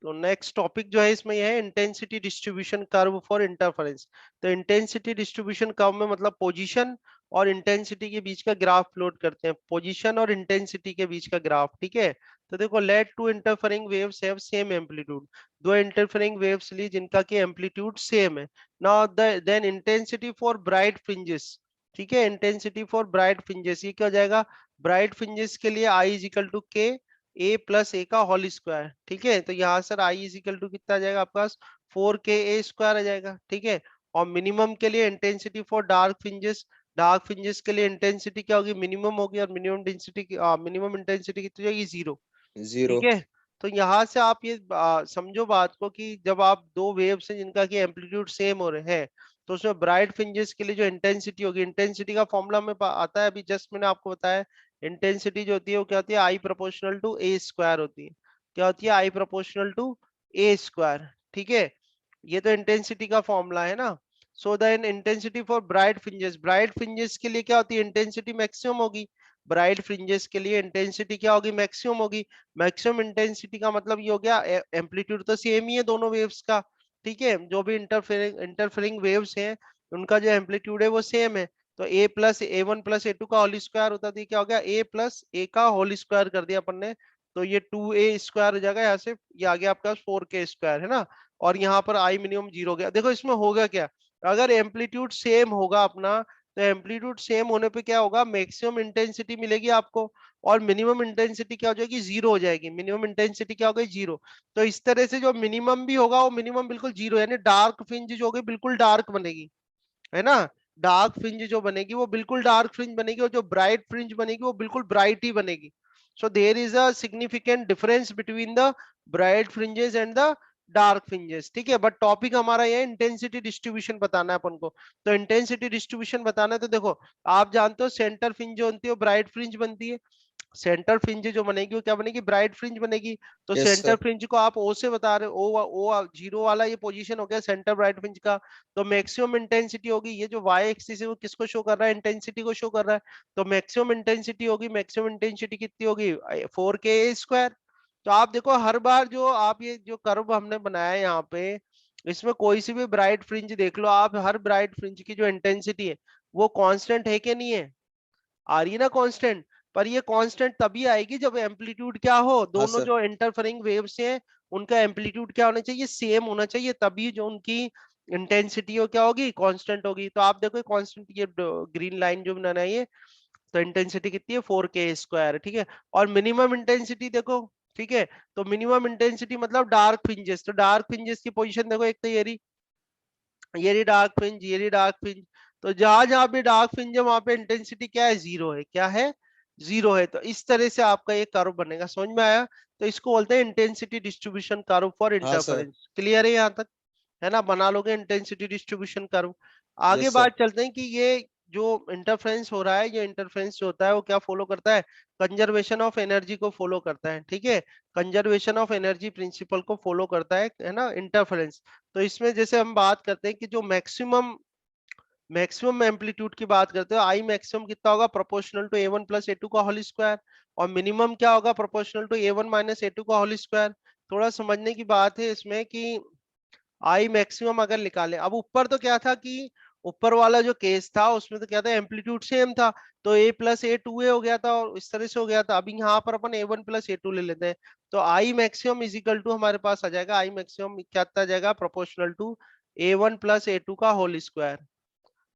तो next topic जो है इसमें यह है intensity distribution curve for interference. तो इंटेंसिटी डिस्ट्रीब्यूशन कर्व में मतलब पोजीशन और इंटेंसिटी के बीच का ग्राफ प्लॉट करते हैं, पोजीशन और इंटेंसिटी के बीच का ग्राफ, ठीक है। तो देखो, let two interfering waves have same amplitude, दो इंटरफेरिंग वेव्स ली जिनका की एम्पलीट्यूड सेम है। Now then intensity for bright fringes, ठीक है, इंटेंसिटी फॉर ब्राइट फ्रिंजेस, ये क्या हो जाएगा, ब्राइट फ्रिंजेस के लिए आई इज इक्वल टू के ए प्लस ए का होल स्क्वायर, ठीक है। तो यहाँ sir I is equal to कितना आ जाएगा आपका, 4 ka आ जाएगा, ठीक है। और मिनिमम के लिए intensity for dark fringes, dark fringes के लिए इंटेंसिटी क्या होगी, मिनिमम होगी, और मिनिमम इंटेंसिटी कितनी होगी, 0, जीरो। ठीक है। तो यहाँ से आप ये समझो बात को कि जब आप दो वेव्स हैं जिनका की एम्पलीट्यूड सेम हो रहे हैं, तो उसमें ब्राइट फ्रिंजेस के लिए जो इंटेंसिटी होगी, इंटेंसिटी का फॉर्मूला में आता है, अभी जस्ट मैंने आपको बताया, इंटेंसिटी जो होती है वो क्या होती है, I proportional to a square होती है। क्या होती है, I proportional to a square, ठीक है। ये तो इंटेंसिटी का फॉर्मूला है ना। So then intensity for bright fringes, bright fringes के लिए क्या होती है, इंटेंसिटी मैक्सिमम होगी, ब्राइट फ्रिंजेस के लिए इंटेंसिटी क्या होगी, मैक्सिमम होगी। मैक्सिमम इंटेंसिटी का मतलब ये हो गया, एम्पलीट्यूड तो सेम ही है दोनों वेव्स का, ठीक है, जो भी इंटरफेरिंग वेव्स हैं उनका जो एम्पलीट्यूड है वो सेम है। तो a plus a one plus a two का होल स्क्वायर होता है, क्या हो गया, ए प्लस ए का होल स्क्वायर कर दिया अपन ने, तो ये 2a स्क्वायर हो जाएगा, यहाँ से ये आ गया आपका 4k स्क्वायर, है ना। और यहाँ पर आई मिनिमम 0 हो गया। देखो इसमें होगा क्या, अगर एम्पलीट्यूड सेम होगा अपना, तो एम्पलीट्यूड सेम होने पे क्या होगा, मैक्सिमम इंटेंसिटी मिलेगी आपको, और मिनिमम इंटेंसिटी क्या हो जाएगी, 0 हो जाएगी, मिनिमम इंटेंसिटी क्या हो गई, 0। तो इस तरह से जो मिनिमम भी होगा वो मिनिमम बिल्कुल 0, यानी डार्क फ्रिंज जो होगी बिल्कुल डार्क बनेगी, है ना। डार्क फ्रिंज जो बनेगी वो बिल्कुल डार्क फ्रिंज बनेगी, और जो ब्राइट फ्रिंज बनेगी वो बिल्कुल ब्राइट ही बनेगी। So there is a significant difference between the bright fringes and the dark fringes, ठीक है। बट टॉपिक हमारा ये इंटेंसिटी डिस्ट्रीब्यूशन बताना है अपन को। तो इंटेंसिटी डिस्ट्रीब्यूशन बताना है, तो देखो, आप जानते हो सेंटर फ्रिंज जो बनती है वो ब्राइट फ्रिंज बनती है, सेंटर फ्रिंज जो बनेगी वो क्या बनेगी, ब्राइट फ्रिंज बनेगी। तो यस सेंटर सर। फ्रिंज को आप ओ से बता रहे हो, ओ 0 वाला ये पोजीशन हो गया सेंटर ब्राइट फ्रिंज का। तो मैक्सिमम इंटेंसिटी होगी, ये जो वाई एक्सिस है वो किसको शो कर रहा है, इंटेंसिटी को शो कर रहा है। तो मैक्सिमम इंटेंसिटी होगी, मैक्सिमम इंटेंसिटी कितनी होगी, 4 ka स्क्वायर। तो आप देखो हर बार जो आप ये जो कर्व हमने बनाया है यहाँ पे, इसमें कोई सी भी ब्राइट फ्रिंज देख लो आप, हर ब्राइट फ्रिंज की जो इंटेंसिटी है वो कांस्टेंट है कि नहीं है, आ रही है ना कांस्टेंट। पर ये कांस्टेंट तभी आएगी जब एम्पलीट्यूड क्या हो, हाँ दोनों सर। जो इंटरफेरिंग वेव्स हैं उनका एम्पलीट्यूड क्या होना चाहिए, सेम होना चाहिए, तभी जो उनकी इंटेंसिटी हो क्या होगी, कांस्टेंट होगी। तो आप देखो कांस्टेंट, ये ग्रीन लाइन जो बनाना है ये, तो इंटेंसिटी कितनी है, 4 ka स्क्वायर, ठीक है। और मिनिमम इंटेंसिटी देखो, ठीक है। तो मिनिमम इंटेंसिटी मतलब डार्क फ्रिंजेस, तो डार्क फ्रिंजेस की पोजीशन देखो, एक तो ये रही डार्क फ्रिंज, ये रही डार्क फ्रिंज। तो जहां जहां पे डार्क फ्रिंज है वहां पे इंटेंसिटी क्या है, 0 है, क्या है, 0 है। तो इस तरह से आपका ये कर्व बनेगा, समझ में आया। तो इसको बोलते हैं इंटेंसिटी डिस्ट्रीब्यूशन कर्व फॉर हाँ सर। इंटरफेरेंस, क्लियर है यहाँ तक, है ना, बना लोगे इंटेंसिटी डिस्ट्रीब्यूशन कर्व। आगे यस सर। बात चलते हैं कि ये जो इंटरफेरेंस हो रहा है, ये इंटरफेरेंस जो होता है वो क्या फॉलो करता है, कंजर्वेशन ऑफ एनर्जी को फॉलो करता है, ठीक है। कंजर्वेशन ऑफ एनर्जी प्रिंसिपल को फॉलो करता है ना इंटरफेरेंस। तो इसमें जैसे हम बात करते हैं कि जो मैक्सिमम मैक्सिमम एम्पलीट्यूड की बात करते हो, आई मैक्सिमम कितना होगा, proportional to a one plus a two का होल स्क्वायर। और मिनिमम क्या होगा, proportional to a one minus a two का होल स्क्वायर। थोड़ा समझने की बात है इसमें कि आई मैक्सिमम अगर निकाले, अब ऊपर तो क्या था कि ऊपर वाला जो केस था उसमें तो क्या था, एम्पलीट्यूड सेम था, तो ए प्लस ए टू ए हो गया था और इस तरह से हो गया था। अभी यहाँ पर अपन a one plus a two ले लेते हैं, तो I maximum is equal to हमारे पास आ जाएगा, आई मैक्सिमम क्या आ जाएगा, proportional to a one plus a two का होल स्क्वायर।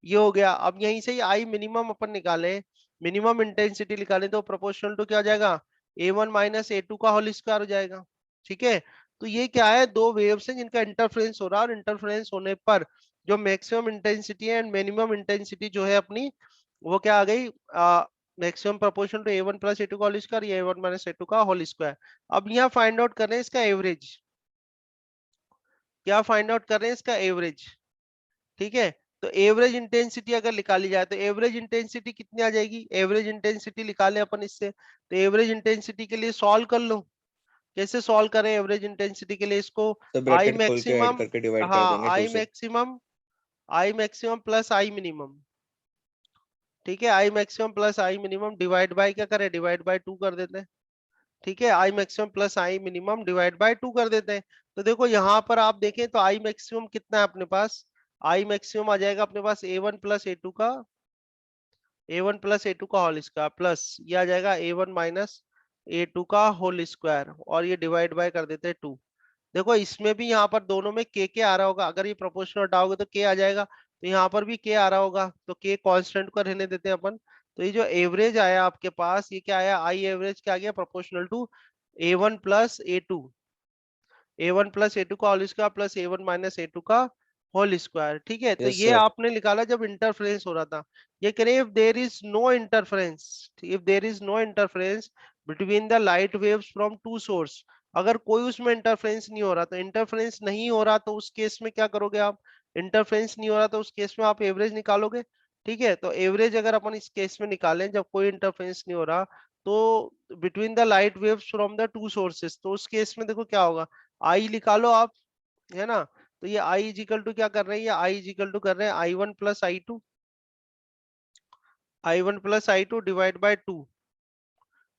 ये हो गया। अब यहीं से ही आई मिनिमम अपन निकाले, मिनिमम इंटेंसिटी निकाले, तो प्रोपोर्शनल टू क्या हो जाएगा, a one minus a two का होल स्क्वायर हो जाएगा, ठीक है। तो ये क्या है, दो वेव्स हैं जिनका इंटरफेरेंस हो रहा है, और इंटरफेरेंस होने पर जो मैक्सिमम इंटेंसिटी है एंड मिनिमम इंटेंसिटी जो है अपनी, वो क्या आ गई, maximum proportional to a one plus a two का whole square, a one minus a two का होल स्क्वायर। अब यहाँ फाइंड आउट कर रहे हैं इसका एवरेज, क्या फाइंड आउट कर रहे हैं इसका एवरेज, ठीक है। तो एवरेज इंटेंसिटी अगर निकाली जाए तो एवरेज इंटेंसिटी कितनी आ जाएगी, एवरेज इंटेंसिटी निकाले अपन इससे, तो एवरेज इंटेंसिटी के लिए सॉल्व कर लो। कैसे सॉल्व करें एवरेज इंटेंसिटी के लिए इसको, तो आई ब्रैकेट खोल के ऐड मैक्सिमम, करके डिवाइड कर हाँ देंगे टू आई से। Maximum, I maximum plus I minimum, ठीक है, I maximum plus I minimum divide by क्या करें, डिवाइड बाय 2 कर देते हैं। ठीक है, I maximum plus I minimum divide by 2 कर देते हैं। तो देखो यहाँ पर आप देखें तो आई मैक्सिमम कितना है अपने पास, आई मैक्सिमम आ जाएगा अपने पास a1 प्लस a2 का, a1 प्लस a2 का होल स्क्वायर प्लस ये आ जाएगा a1 माइनस a2 का होल स्क्वायर, और ये डिवाइड बाय कर देते हैं 2। देखो इसमें भी यहाँ पर दोनों में के आ रहा होगा, अगर ये प्रोपोर्शनल हटाओगे तो के आ जाएगा, तो यहाँ पर भी के आ रहा होगा, तो के कांस्टेंट को रहने देते हैं अपन। तो ये जो एवरेज आया आपके पास, ये क्या आया, आई एवरेज क्या आ गया, proportional to a one plus a two, a1 plus a2 का whole square plus a1 minus a2 का होल स्क्वायर। ठीक है, तो यस ये सर। आपने निकाला जब इंटरफेरेंस हो रहा था। ये कह रहे if there is no interference, if there is no interference between the light waves from two source, अगर कोई उसमें इंटरफेरेंस नहीं हो रहा, तो इंटरफेरेंस नहीं हो रहा तो उस केस में क्या करोगे आप, इंटरफेरेंस नहीं हो रहा तो उस केस में आप एवरेज निकालोगे। ठीक है, तो एवरेज अगर अपन इस केस में निकालें जब कोई इंटरफेरेंस नहीं हो रहा, तो between the light waves from the two sources, तो उस केस में देखो क्या होगा, आई निकालो आप, है ना। तो ये आई इज इक्वल टू क्या कर रहे हैं, ये आई इज इक्वल टू कर रहे हैं I one plus I two, I one plus I two divide by two.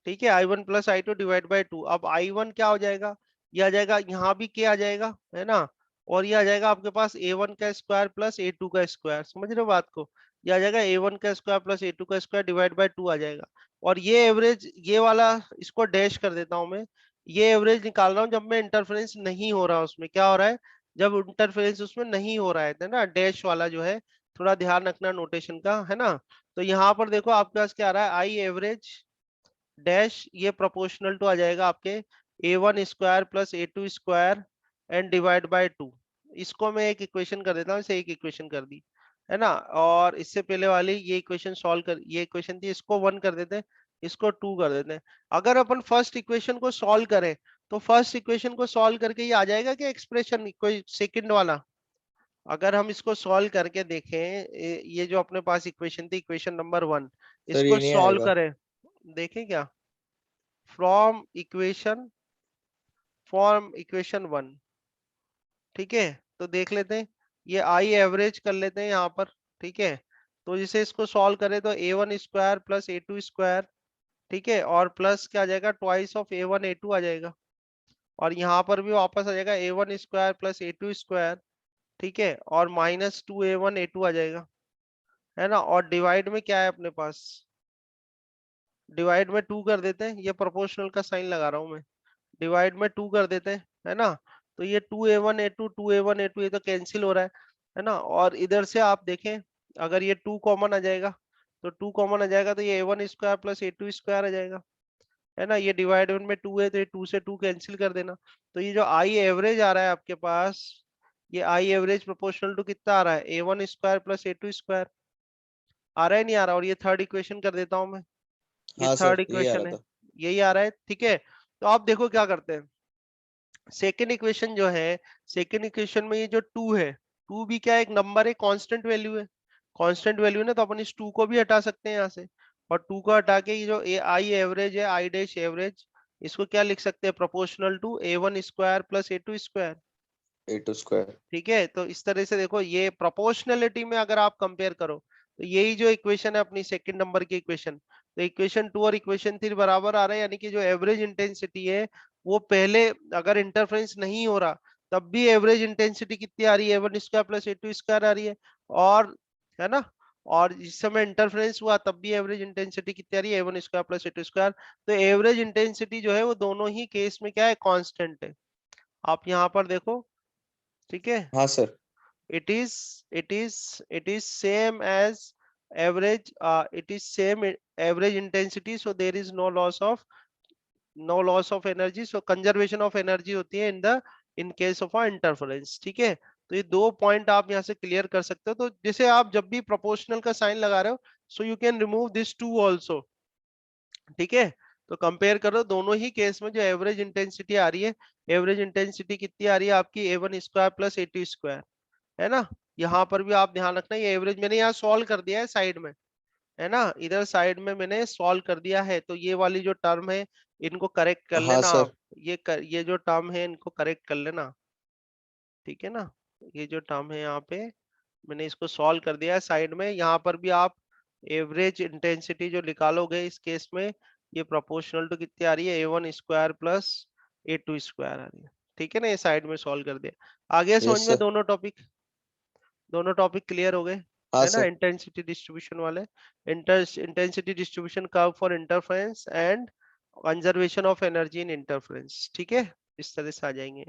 ठीक है, I one plus I two divide by two. अब आई वन क्या हो जाएगा, ये आ जाएगा, यहाँ भी क्या आ जाएगा, है ना, और ये आ जाएगा आपके पास ए वन का स्क्वायर प्लस ए टू का स्क्वायर, समझ रहे हो बात को, ये आ जाएगा ए वन का स्क्वायर प्लस ए टू का स्क्वायर डिवाइड बाई टू आ जाएगा। और ये एवरेज, ये वाला इसको डैश कर देता हूँ मैं, ये एवरेज निकाल रहा हूँ जब मैं इंटरफेरेंस नहीं हो रहा, उसमें क्या हो रहा है, जब इंटरफेरेंस उसमें नहीं हो रहा है ना, डैश वाला जो है, थोड़ा ध्यान रखना नोटेशन का, है ना। तो यहाँ पर देखो आपके पास क्या आ रहा है, आई एवरेज डैश, ये प्रोपोर्शनल टू आ जाएगा आपके a one square plus a two square and divide by two. इसको मैं एक इक्वेशन कर देता हूँ, इसे एक इक्वेशन कर दी, है ना। और इससे पहले वाली ये इक्वेशन सॉल्व कर, ये इक्वेशन थी, इसको वन कर देते हैं, इसको टू कर देते हैं। अगर अपन फर्स्ट इक्वेशन को सॉल्व करें, तो फर्स्ट इक्वेशन को सॉल्व करके ये आ जाएगा कि एक्सप्रेशन कोई सेकंड वाला, अगर हम इसको सॉल्व करके देखें, ये जो अपने पास इक्वेशन थी, इक्वेशन नंबर वन, सर इसको ये नहीं सॉल्व आएगा। करें, देखें क्या, from equation, form equation one. ठीक है, तो देख लेते हैं, ये आई एवरेज कर लेते हैं यहाँ पर। ठीक है, तो जिसे इसको सॉल्व करें तो a one square plus a two square, ठीक है, और प्लस क्या आ जाएगा, twice of a one a two आ जाएगा, और यहाँ पर भी वापस आ जाएगा a one square plus a two square, ठीक है, और minus two a one a two आ जाएगा, है ना। और डिवाइड में क्या है अपने पास, डिवाइड में टू कर देते हैं, ये प्रोपोर्शनल का साइन लगा रहा हूँ मैं, डिवाइड में टू कर देते हैं, है ना। तो ये two a one a two, two a one a two, ये तो कैंसिल हो रहा है ना। और इधर से आप देखें, अगर ये टू कॉमन आ जाएगा, तो टू कॉमन आ जाएगा तो ये a one square plus a two square आ जाएगा, है ना। ये डिवाइड में टू है तो ये टू से टू कैंसिल कर देना। तो ये जो आई एवरेज आ रहा है आपके पास, ये आई एवरेज प्रोपोर्शनल टू कितना आ रहा है, a one square plus a two square, आ रहा है नहीं आ रहा। और ये थर्ड इक्वेशन कर देता हूँ मैं, ये हाँ थर्ड सर ये आ इक्वेशन रहा है, था। यही आ रहा है। ठीक है, तो आप देखो क्या करते हैं, सेकेंड इक्वेशन जो है, सेकेंड इक्वेशन में ये जो टू है, टू भी क्या एक नंबर है, कांस्टेंट वैल्यू है, कांस्टेंट वैल्यू ना, तो अपन इस टू को भी हटा सकते हैं यहाँ से, और टू को हटा के ये जो ए आई एवरेज है, आई डैश एवरेज, इसको क्या लिख सकते हैं, proportional to a one square plus a two square. A two square. ठीक है, तो इस तरह से देखो, ये प्रोपोर्शनलिटी में अगर आप कंपेयर करो, तो यही जो इक्वेशन है अपनी सेकंड नंबर की इक्वेशन, तो इक्वेशन टू और इक्वेशन थ्री बराबर आ रहे हैं, यानी कि जो एवरेज इंटेंसिटी है, वो पहले अगर इंटरफेरेंस नहीं हो रहा, तब भी एवरेज इंटेंसिटी कितनी आ रही है, a one square plus a two square आ रही है, और, है ना, और इस समय इंटरफेरेंस हुआ तब भी एवरेज इंटेंसिटी कितनी आ रही है, a one square plus a two square. तो एवरेज इंटेंसिटी जो है वो दोनों ही केस में क्या है, कांस्टेंट है, आप यहाँ पर देखो। ठीक है, हाँ sir. it is same as average, it is same average intensity, so there is no loss of energy, so conservation of energy होती है in case of a interference। ठीक है, तो ये दो पॉइंट आप यहाँ से क्लियर कर सकते हो। तो जैसे आप जब भी प्रोपोर्शनल का साइन लगा रहे हो, so you can remove this two also. ठीक है, तो कंपेयर करो दोनों ही केस में जो एवरेज इंटेंसिटी आ रही है, एवरेज इंटेंसिटी कितनी आ रही है आपकी, a one square plus a two square, है ना। यहाँ पर भी आप ध्यान रखना, ये एवरेज मैंने यहाँ सॉल्व कर दिया है साइड में, है ना, इधर साइड में मैंने सॉल्व कर दिया है। तो ये वाली जो टर्म है, इनको करेक्ट कर हाँ लेना सर। आप, ये जो टर्म है इनको करेक्ट कर लेना। ठीक है ना, ये जो टर्म है यहाँ पे मैंने इसको सॉल्व कर दिया है साइड में। यहाँ पर भी आप एवरेज इंटेंसिटी जो निकालोगे इस केस में, ये प्रोपोर्शनल टू कितनी आ रही है, A1 square plus A2 square आ रही है। ठीक है ना, ये साइड में सॉल्व कर दिया। आ गया समझ यस में? सर। दोनों टॉपिक क्लियर हो गए हाँ है ना, सर। इंटेंसिटी डिस्ट्रीब्यूशन वाले। Intensity distribution curve for interference and conservation of energy in interference. ठीक है, इस तरह से आ जाएंगे।